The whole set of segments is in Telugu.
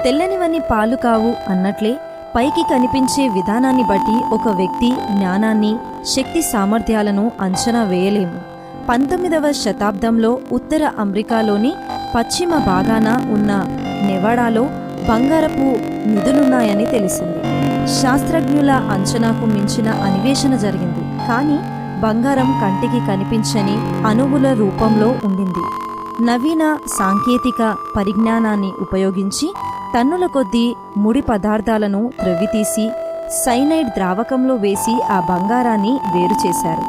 తెల్లనివన్నీ పాలు కావు అన్నట్లే పైకి కనిపించే విధానాన్ని బట్టి ఒక వ్యక్తి జ్ఞానాన్ని, శక్తి సామర్థ్యాలను అంచనా వేయలేము. 19వ శతాబ్దంలో ఉత్తర అమెరికాలోని పశ్చిమ భాగాన ఉన్న నెవాడాలో బంగారపు నిధులున్నాయని తెలిసింది. శాస్త్రజ్ఞుల అంచనాకు మించిన అన్వేషణ జరిగింది. కానీ బంగారం కంటికి కనిపించని అణువుల రూపంలో ఉండింది. నవీన సాంకేతిక పరిజ్ఞానాన్ని ఉపయోగించి టన్నుల కొద్దీ ముడి పదార్థాలను త్రవ్వితీసి సైనైడ్ ద్రావకంలో వేసి ఆ బంగారాన్ని వేరు చేశారు.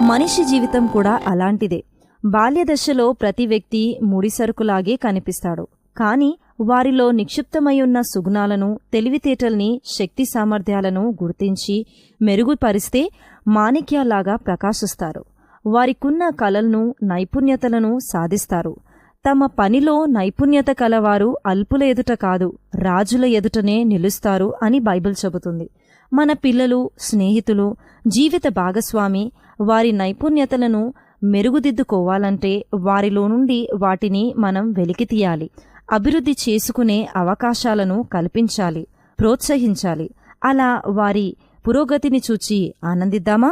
మనిషి జీవితం కూడా అలాంటిదే. బాల్యదశలో ప్రతి వ్యక్తి ముడిసరుకులాగే కనిపిస్తాడు. కానీ వారిలో నిక్షిప్తమై ఉన్న సుగుణాలను, తెలివితేటల్ని, శక్తి సామర్థ్యాలను గుర్తించి మెరుగుపరిస్తే మాణిక్యాలాగా ప్రకాశిస్తారు. వారికున్న కళలను, నైపుణ్యతలను సాధిస్తారు. తమ పనిలో నైపుణ్యత కలవారు అల్పుల ఎదుట కాదు, రాజుల ఎదుటనే నిలుస్తారు అని బైబిల్ చెబుతుంది. మన పిల్లలు, స్నేహితులు, జీవిత భాగస్వామి వారి నైపుణ్యతలను మెరుగుదిద్దుకోవాలంటే వారిలో నుండి వాటిని మనం వెలికితీయాలి. అభివృద్ధి చేసుకునే అవకాశాలను కల్పించాలి, ప్రోత్సహించాలి. అలా వారి పురోగతిని చూచి ఆనందిద్దామా?